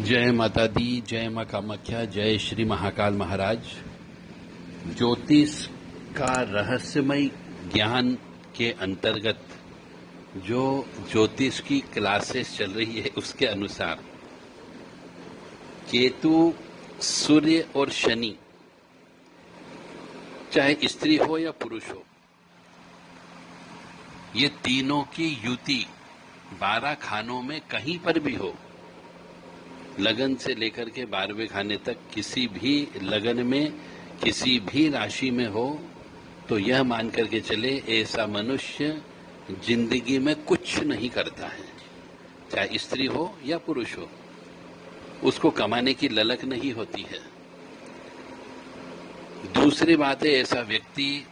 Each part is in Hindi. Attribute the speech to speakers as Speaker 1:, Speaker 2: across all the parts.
Speaker 1: जय माता दी, जय मां कामाख्या, जय श्री महाकाल महाराज। ज्योतिष का रहस्यमय ज्ञान के अंतर्गत जो ज्योतिष की क्लासेस चल रही है उसके अनुसार केतु, सूर्य और शनि, चाहे स्त्री हो या पुरुष हो, ये तीनों की युति 12 खानों में कहीं पर भी हो, लगन से लेकर के 12वें खाने तक किसी भी लगन में किसी भी राशि में हो, तो यह मान करके चले ऐसा मनुष्य जिंदगी में कुछ नहीं करता है, चाहे स्त्री हो या पुरुष हो, उसको कमाने की ललक नहीं होती है। दूसरी बात है, ऐसा व्यक्ति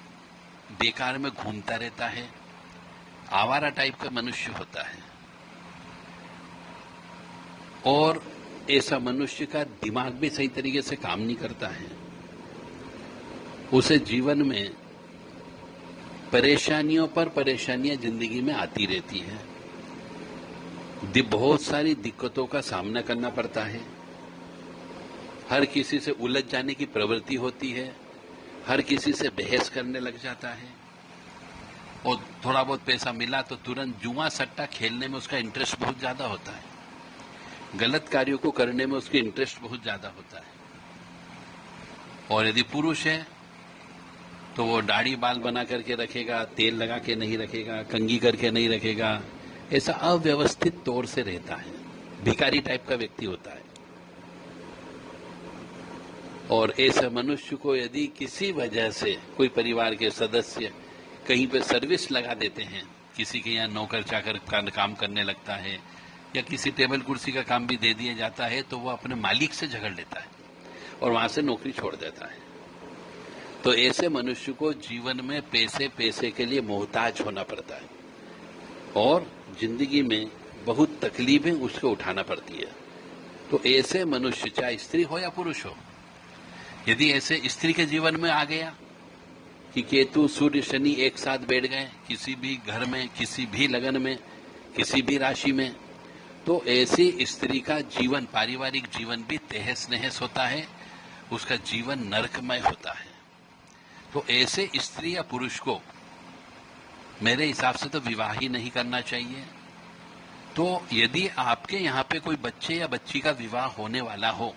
Speaker 1: बेकार में घूमता रहता है, आवारा टाइप का मनुष्य होता है, और ऐसा मनुष्य का दिमाग भी सही तरीके से काम नहीं करता है। उसे जीवन में परेशानियों पर परेशानियां जिंदगी में आती रहती है, बहुत सारी दिक्कतों का सामना करना पड़ता है, हर किसी से उलझ जाने की प्रवृत्ति होती है, हर किसी से बहस करने लग जाता है, और थोड़ा बहुत पैसा मिला तो तुरंत जुआ सट्टा खेलने में उसका इंटरेस्ट बहुत ज्यादा होता है, गलत कार्यों को करने में उसकी इंटरेस्ट बहुत ज्यादा होता है। और यदि पुरुष है तो वो दाढ़ी बाल बना करके रखेगा, तेल लगा के नहीं रखेगा, कंघी करके नहीं रखेगा, ऐसा अव्यवस्थित तौर से रहता है, भिखारी टाइप का व्यक्ति होता है। और ऐसे मनुष्य को यदि किसी वजह से कोई परिवार के सदस्य कहीं पे सर्विस लगा देते हैं, किसी के यहाँ नौकर चाकर का काम करने लगता है, या किसी टेबल कुर्सी का काम भी दे दिया जाता है, तो वो अपने मालिक से झगड़ लेता है और वहां से नौकरी छोड़ देता है। तो ऐसे मनुष्य को जीवन में पैसे के लिए मोहताज होना पड़ता है, और जिंदगी में बहुत तकलीफें उसको उठाना पड़ती है। तो ऐसे मनुष्य, चाहे स्त्री हो या पुरुष हो, यदि ऐसे स्त्री के जीवन में आ गया कि केतु, सूर्य, शनि एक साथ बैठ गए किसी भी घर में, किसी भी लगन में, किसी भी राशि में, तो ऐसी स्त्री का जीवन, पारिवारिक जीवन भी तहस नहस होता है, उसका जीवन नरकमय होता है। तो ऐसे स्त्री या पुरुष को मेरे हिसाब से तो विवाह ही नहीं करना चाहिए। तो यदि आपके यहाँ पे कोई बच्चे या बच्ची का विवाह होने वाला हो,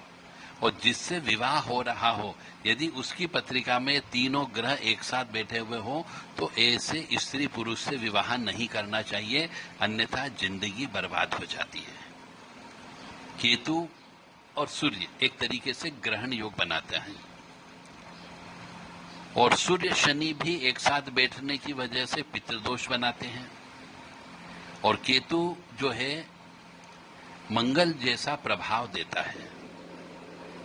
Speaker 1: और जिससे विवाह हो रहा हो, यदि उसकी पत्रिका में तीनों ग्रह एक साथ बैठे हुए हो, तो ऐसे स्त्री पुरुष से विवाह नहीं करना चाहिए, अन्यथा जिंदगी बर्बाद हो जाती है। केतु और सूर्य एक तरीके से ग्रहण योग बनाते हैं, और सूर्य शनि भी एक साथ बैठने की वजह से पितृदोष बनाते हैं, और केतु जो है मंगल जैसा प्रभाव देता है।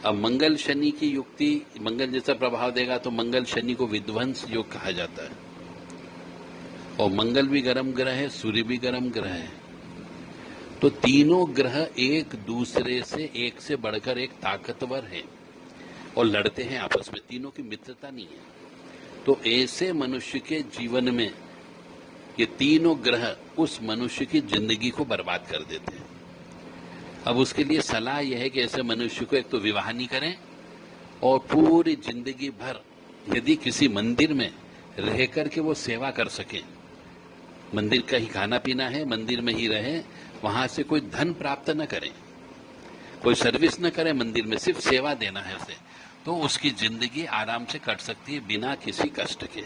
Speaker 1: अब मंगल शनि की युक्ति, मंगल जैसा प्रभाव देगा तो मंगल शनि को विध्वंस योग कहा जाता है, और मंगल भी गर्म ग्रह है, सूर्य भी गर्म ग्रह है। तो तीनों ग्रह एक दूसरे से, एक से बढ़कर एक ताकतवर है, और लड़ते हैं आपस में, तीनों की मित्रता नहीं है। तो ऐसे मनुष्य के जीवन में ये तीनों ग्रह उस मनुष्य की जिंदगी को बर्बाद कर देते हैं। अब उसके लिए सलाह यह है कि ऐसे मनुष्य को एक तो विवाह नहीं करें, और पूरी जिंदगी भर यदि किसी मंदिर में रह करके वो सेवा कर सके, मंदिर का ही खाना पीना है, मंदिर में ही रहे, वहां से कोई धन प्राप्त न करें, कोई सर्विस न करें, मंदिर में सिर्फ सेवा देना है उसे, तो उसकी जिंदगी आराम से कट सकती है बिना किसी कष्ट के।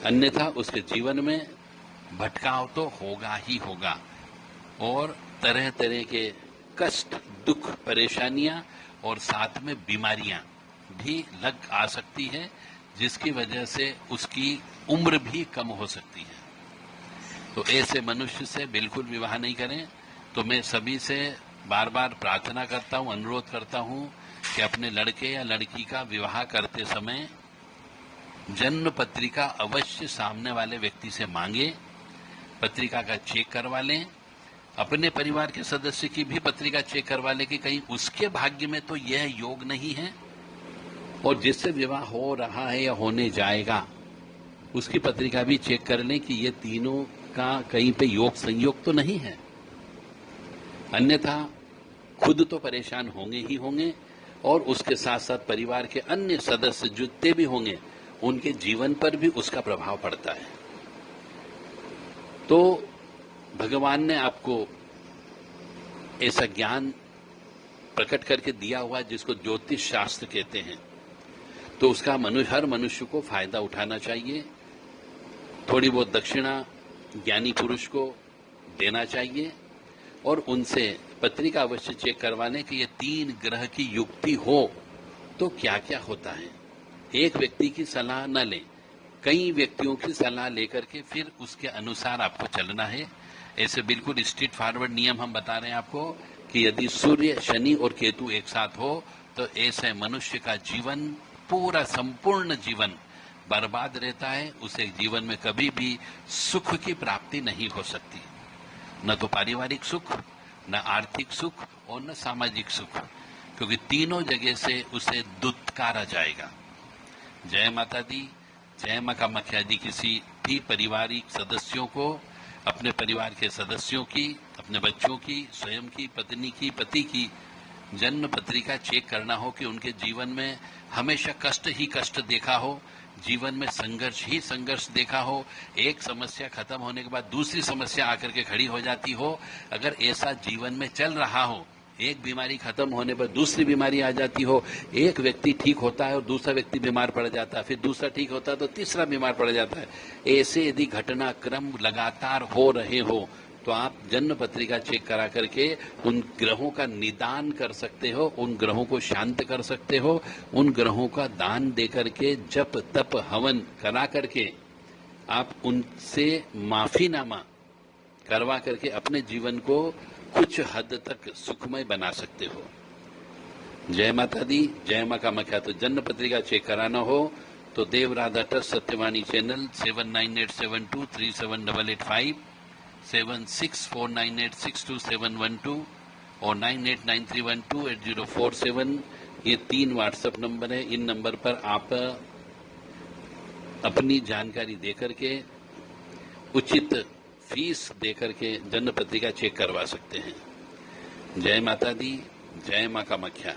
Speaker 1: अन्यथा उसके जीवन में भटकाव तो होगा ही होगा, और तरह तरह के कष्ट, दुख, परेशानियां और साथ में बीमारियां भी लग आ सकती है, जिसकी वजह से उसकी उम्र भी कम हो सकती है। तो ऐसे मनुष्य से बिल्कुल विवाह नहीं करें। तो मैं सभी से बार बार प्रार्थना करता हूं, अनुरोध करता हूं कि अपने लड़के या लड़की का विवाह करते समय जन्म पत्रिका अवश्य सामने वाले व्यक्ति से मांगे, पत्रिका का चेक करवा लें, अपने परिवार के सदस्य की भी पत्रिका चेक करवा ले कि कहीं उसके भाग्य में तो यह योग नहीं है, और जिससे विवाह हो रहा है या होने जाएगा उसकी पत्रिका भी चेक कर लें कि ये तीनों का कहीं पे योग संयोग तो नहीं है। अन्यथा खुद तो परेशान होंगे ही होंगे और उसके साथ साथ परिवार के अन्य सदस्य जितने भी होंगे उनके जीवन पर भी उसका प्रभाव पड़ता है। तो भगवान ने आपको ऐसा ज्ञान प्रकट करके दिया हुआ जिसको ज्योतिष शास्त्र कहते हैं, तो उसका हर मनुष्य को फायदा उठाना चाहिए। थोड़ी बहुत दक्षिणा ज्ञानी पुरुष को देना चाहिए और उनसे पत्रिका अवश्य चेक करवा लें कि ये 3 ग्रह की युक्ति हो तो क्या क्या होता है। एक व्यक्ति की सलाह न लें, कई व्यक्तियों की सलाह लेकर के फिर उसके अनुसार आपको चलना है। ऐसे बिल्कुल स्ट्रेट फॉरवर्ड नियम हम बता रहे हैं आपको कि यदि सूर्य, शनि और केतु एक साथ हो तो ऐसे मनुष्य का जीवन, पूरा संपूर्ण जीवन बर्बाद रहता है। उसे जीवन में कभी भी सुख की प्राप्ति नहीं हो सकती, न तो पारिवारिक सुख, न आर्थिक सुख और न सामाजिक सुख, क्योंकि तीनों जगह से उसे दुत्कारा जाएगा। जय माता दी, जय मां कामाख्या दी। किसी भी पारिवारिक सदस्यों को, अपने परिवार के सदस्यों की, अपने बच्चों की, स्वयं की, पत्नी की, पति की जन्म पत्रिका चेक करना हो कि उनके जीवन में हमेशा कष्ट ही कष्ट देखा हो, जीवन में संघर्ष ही संघर्ष देखा हो, एक समस्या खत्म होने के बाद दूसरी समस्या आकर के खड़ी हो जाती हो। अगर ऐसा जीवन में चल रहा हो, एक बीमारी खत्म होने पर दूसरी बीमारी आ जाती हो, एक व्यक्ति ठीक होता है और दूसरा व्यक्ति बीमार पड़ जाता है, फिर दूसरा ठीक होता है तो तीसरा बीमार पड़ जाता है, ऐसे यदि घटनाक्रम लगातार हो रहे हो तो आप जन्म पत्रिका चेक करा करके उन ग्रहों का निदान कर सकते हो, उन ग्रहों को शांत कर सकते हो, उन ग्रहों का दान दे करके, जप तप हवन करा करके आप उनसे माफीनामा करवा करके अपने जीवन को कुछ हद तक सुखमय बना सकते हो। जय माता दी, जय मां कामाख्या। तो जन्म पत्रिका चेक कराना हो तो देव राधा ट्रस्ट सत्यवाणी चैनल 7987237885, 7649862712 और 9893128047, ये 3 व्हाट्सएप नंबर है। इन नंबर पर आप अपनी जानकारी देकर के, उचित फीस देकर के जन्म पत्रिका चेक करवा सकते हैं। जय माता दी, जय मां कामाख्या।